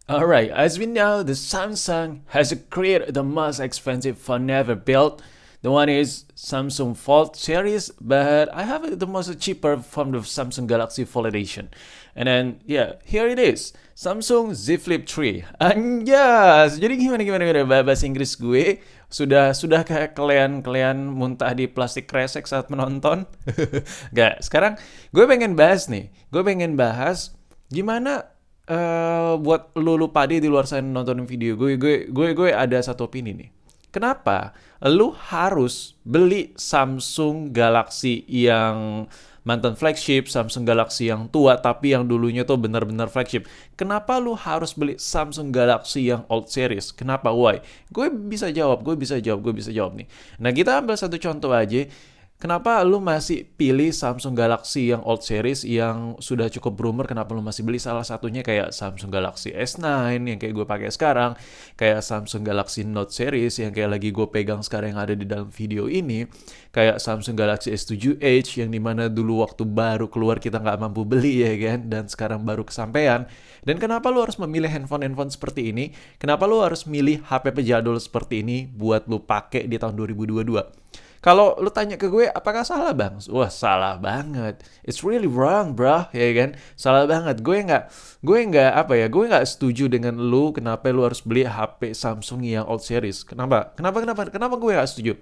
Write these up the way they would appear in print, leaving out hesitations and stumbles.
Alright, as we know, the Samsung has created the most expensive phone ever built. The one is Samsung Fold series, but I have the most cheaper from the Samsung Galaxy Fold edition. And then, yeah, here it is, Samsung Z Flip 3. Anjas, jadi gimana bahasa Inggris gue sudah kayak kalian muntah di plastik kresek saat menonton. Gak, sekarang gue pengen bahas gimana buat lu pade di luar sana nontonin video gue ada satu opini nih. Kenapa lu harus beli Samsung Galaxy yang mantan flagship, Samsung Galaxy yang tua tapi yang dulunya tuh benar-benar flagship? Kenapa lu harus beli Samsung Galaxy yang old series? Kenapa? Why? Gue bisa jawab nih. Nah, kita ambil satu contoh aja. Kenapa lu masih pilih Samsung Galaxy yang old series yang sudah cukup boomer? Kenapa lu masih beli salah satunya kayak Samsung Galaxy S9 yang kayak gue pakai sekarang, kayak Samsung Galaxy Note series yang kayak lagi gue pegang sekarang yang ada di dalam video ini, kayak Samsung Galaxy S7 Edge yang dimana dulu waktu baru keluar kita nggak mampu beli ya kan, dan sekarang baru kesampaian. Dan kenapa lu harus memilih handphone seperti ini? Kenapa lu harus milih HP pejadul seperti ini buat lu pakai di tahun 2022? Kalau lu tanya ke gue, apakah salah bang? Wah, salah banget. It's really wrong, bro. Ya kan? Salah banget. Gue nggak setuju dengan lu. Kenapa lu harus beli HP Samsung yang old series? Kenapa gue nggak setuju?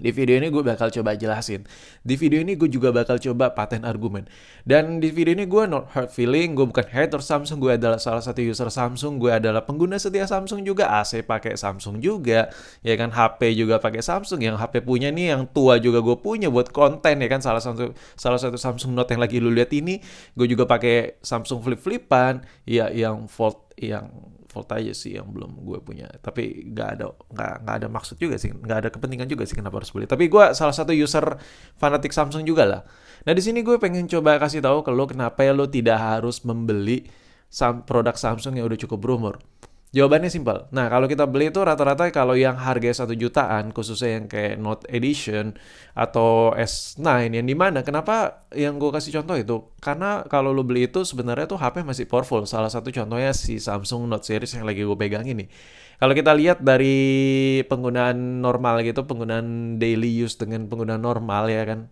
Di video ini gue bakal coba jelasin. Di video ini gue juga bakal coba paten argumen. Dan di video ini gue not hurt feeling, gue bukan hater Samsung, gue adalah salah satu user Samsung, gue adalah pengguna setia Samsung juga, AC pakai Samsung juga, ya kan, HP juga pakai Samsung, yang HP punya nih yang tua juga gue punya buat konten ya kan, salah satu Samsung Note yang lagi lu lihat ini, gue juga pakai Samsung flip-flipan, ya yang Fold yang Volt aja sih yang belum gue punya, tapi nggak ada maksud juga sih, nggak ada kepentingan juga sih kenapa harus beli, tapi gue salah satu user fanatik Samsung juga lah. Nah, di sini gue pengen coba kasih tahu ke lo kenapa ya lo tidak harus membeli produk Samsung yang udah cukup berumur. Jawabannya simpel. Nah, kalau kita beli itu rata-rata kalau yang harga 1 jutaan, khususnya yang kayak Note Edition atau S9, yang dimana, kenapa yang gue kasih contoh itu? Karena kalau lo beli itu sebenarnya tuh HP masih powerful. Salah satu contohnya si Samsung Note series yang lagi gue pegang ini. Kalau kita lihat dari penggunaan normal gitu, penggunaan daily use dengan penggunaan normal ya kan,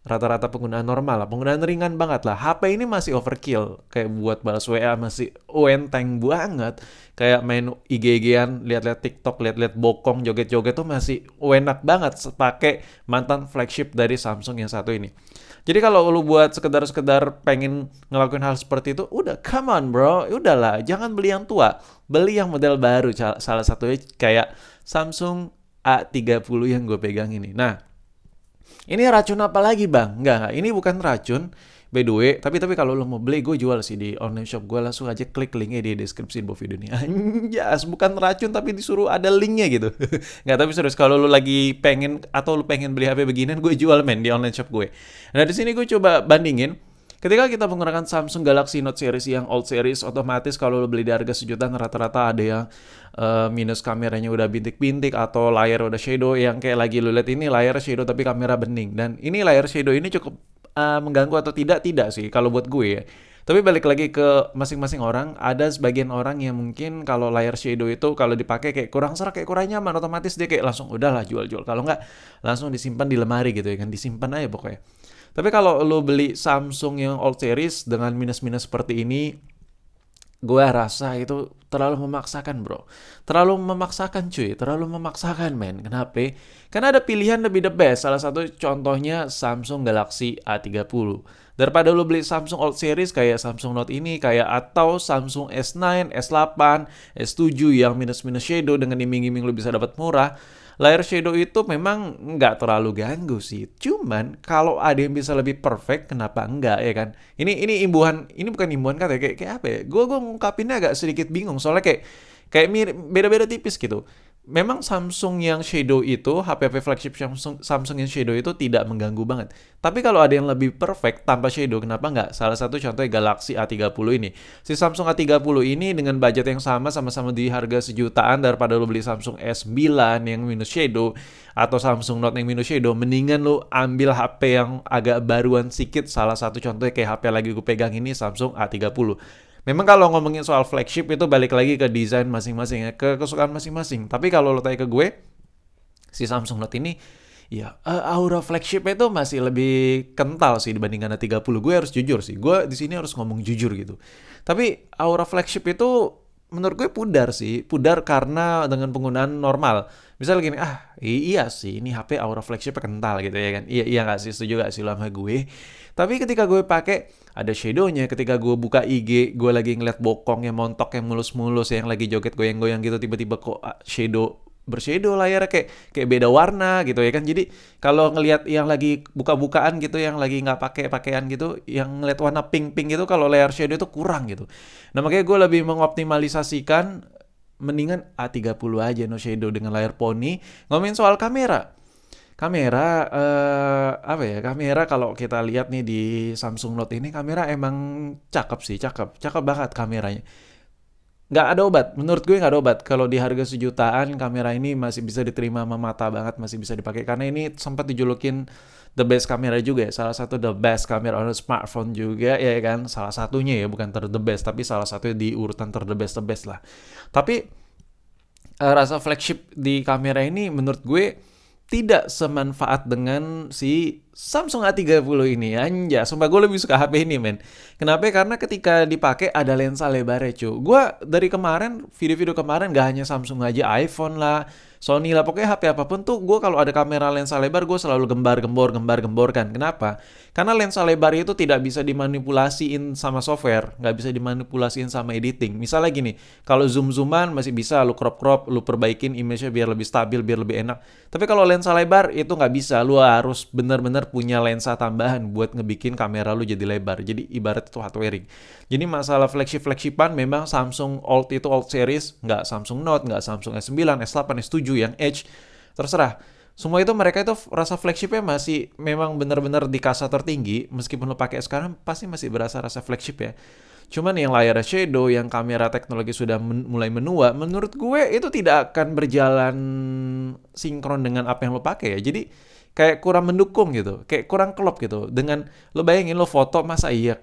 rata-rata penggunaan normal lah, penggunaan ringan banget lah. HP ini masih overkill, kayak buat balas WA masih enteng banget. Kayak main IG-an, lihat-lihat TikTok, lihat-lihat bokong, joget-joget tuh masih enak banget pakai mantan flagship dari Samsung yang satu ini. Jadi kalau lu buat sekedar pengen ngelakuin hal seperti itu, udah come on bro, udahlah, jangan beli yang tua, beli yang model baru. Salah satunya kayak Samsung A30 yang gue pegang ini. Nah, ini racun apa lagi bang? Enggak, ini bukan racun. By the way, tapi kalau lo mau beli, gue jual sih di online shop gue, langsung aja klik linknya di deskripsi di bawah video ini. Anjas, bukan racun tapi disuruh ada linknya gitu. Nggak, tapi serius, kalau lo lagi pengen atau lo pengen beli HP beginian, gue jual men di online shop gue. Nah, di sini gue coba bandingin. Ketika kita menggunakan Samsung Galaxy Note series yang old series, otomatis kalau lo beli di harga sejutaan, rata-rata ada yang minus kameranya udah bintik-bintik atau layar udah shadow, yang kayak lagi lo lihat ini layar shadow tapi kamera bening. Dan ini layar shadow ini cukup mengganggu atau tidak sih kalau buat gue ya. Tapi balik lagi ke masing-masing orang, ada sebagian orang yang mungkin kalau layar shadow itu kalau dipakai kayak kurang serak, kayak kurang nyaman, otomatis dia kayak langsung udahlah jual-jual. Kalau nggak langsung disimpan di lemari gitu ya kan, disimpan aja pokoknya. Tapi kalau lo beli Samsung yang old series dengan minus-minus seperti ini, gue rasa itu terlalu memaksakan bro. Terlalu memaksakan cuy, terlalu memaksakan men. Kenapa? Karena ada pilihan lebih the best. Salah satu contohnya Samsung Galaxy A30. Daripada lo beli Samsung old series kayak Samsung Note ini, kayak atau Samsung S9, S8, S7 yang minus-minus shadow dengan iming-iming lo bisa dapat murah. Layar shadow itu memang nggak terlalu ganggu sih. Cuman kalau ada yang bisa lebih perfect, kenapa enggak ya kan? Ini imbuhan, ini bukan imbuhan kata kayak apa ya? Gue ngungkapinnya agak sedikit bingung soalnya kayak mirip, beda-beda tipis gitu. Memang Samsung yang shadow itu, HP flagship Samsung yang shadow itu tidak mengganggu banget. Tapi kalau ada yang lebih perfect tanpa shadow, kenapa nggak? Salah satu contohnya Galaxy A30 ini. Si Samsung A30 ini dengan budget yang sama-sama di harga sejutaan, daripada lo beli Samsung S9 yang minus shadow atau Samsung Note yang minus shadow, mendingan lo ambil HP yang agak baruan sedikit. Salah satu contohnya kayak HP lagi gue pegang ini, Samsung A30. Memang kalau ngomongin soal flagship itu balik lagi ke desain masing-masing ya, ke kesukaan masing-masing. Tapi kalau lo tanya ke gue, si Samsung Note ini ya aura flagship itu masih lebih kental sih dibandingkan A30. Gue harus jujur sih. Gue di sini harus ngomong jujur gitu. Tapi aura flagship itu menurut gue pudar sih. Pudar karena dengan penggunaan normal. Misalnya gini, iya sih ini HP aura flagship kental gitu ya kan. Iya nggak sih, setuju gak sih lo sama gue? Tapi ketika gue pakai ada shadownya, ketika gue buka IG, gue lagi ngeliat bokong yang montok yang mulus-mulus, yang lagi joget goyang-goyang gitu, tiba-tiba kok shadow bershadow layarnya kayak beda warna gitu ya kan. Jadi kalau ngelihat yang lagi buka-bukaan gitu, yang lagi nggak pakai pakaian gitu, yang ngeliat warna pink-pink gitu, kalau layar shadow itu kurang gitu. Nah makanya gue lebih mengoptimalisasikan, mendingan A30 aja no shadow dengan layar poni. Ngomongin soal kamera, apa ya, kamera kalau kita lihat nih di Samsung Note ini, kamera emang cakep sih, cakep banget kameranya. Nggak ada obat, menurut gue nggak ada obat. Kalau di harga sejutaan, kamera ini masih bisa diterima sama mata banget, masih bisa dipakai. Karena ini sempat dijulukin the best kamera juga ya, salah satu the best kamera on a smartphone juga ya kan. Salah satunya ya, bukan the best, tapi salah satu di urutan the best lah. Tapi rasa flagship di kamera ini menurut gue tidak semanfaat dengan si Samsung A30 ini. Anjay, sumpah gue lebih suka HP ini, men. Kenapa? Karena ketika dipakai ada lensa lebarnya, cu. Gue dari kemarin, video-video kemarin, gak hanya Samsung aja, iPhone lah, Sony lah, pokoknya HP apapun tuh, gue kalau ada kamera lensa lebar, gue selalu gembar-gemborkan. Kenapa? Karena lensa lebar itu tidak bisa dimanipulasiin sama software, nggak bisa dimanipulasiin sama editing. Misalnya gini, kalau zoom-zooman masih bisa, lu crop-crop, lu perbaikin image-nya biar lebih stabil, biar lebih enak. Tapi kalau lensa lebar itu nggak bisa, lu harus bener-bener punya lensa tambahan buat ngebikin kamera lu jadi lebar. Jadi ibarat itu hardwaring. Jadi masalah flagship-flagshipan memang Samsung Old itu Old series, nggak Samsung Note, nggak Samsung S9, S8, S7, yang Edge, terserah. Semua itu mereka itu rasa flagshipnya masih memang benar-benar di kasta tertinggi. Meskipun lo pakai sekarang pasti masih berasa rasa flagship ya. Cuman yang layar shadow, yang kamera teknologi sudah mulai menua, menurut gue itu tidak akan berjalan sinkron dengan apa yang lo pakai ya. Jadi kayak kurang mendukung gitu, kayak kurang klop gitu. Dengan lo bayangin lo foto, masa iya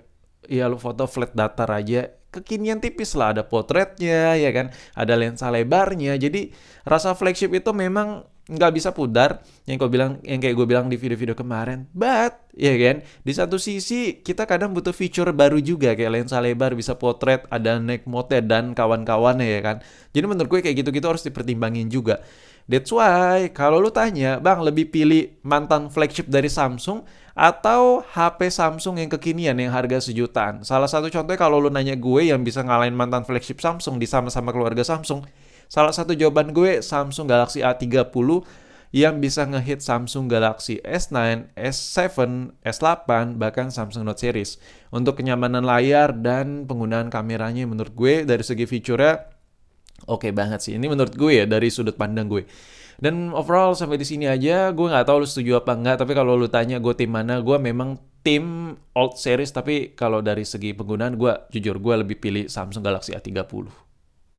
lo foto flat datar aja, kekinian tipis lah, ada potretnya ya kan, ada lensa lebarnya. Jadi rasa flagship itu memang nggak bisa pudar, yang kayak gue bilang di video-video kemarin. But ya kan, di satu sisi kita kadang butuh feature baru juga, kayak lensa lebar, bisa potret, ada night mode dan kawan-kawannya ya kan. Jadi menurut gue kayak gitu-gitu harus dipertimbangin juga. That's why kalau lu tanya, bang lebih pilih mantan flagship dari Samsung atau HP Samsung yang kekinian yang harga sejutaan? Salah satu contohnya kalau lu nanya gue yang bisa ngalahin mantan flagship Samsung di sama-sama keluarga Samsung, salah satu jawaban gue Samsung Galaxy A30 yang bisa ngehit Samsung Galaxy S9, S7, S8, bahkan Samsung Note series. Untuk kenyamanan layar dan penggunaan kameranya menurut gue dari segi fiturnya oke banget sih. Ini menurut gue ya dari sudut pandang gue. Dan overall sampai di sini aja, gue nggak tahu lu setuju apa enggak. Tapi kalau lu tanya gue tim mana, gue memang tim old series. Tapi kalau dari segi penggunaan, gue jujur gue lebih pilih Samsung Galaxy A30.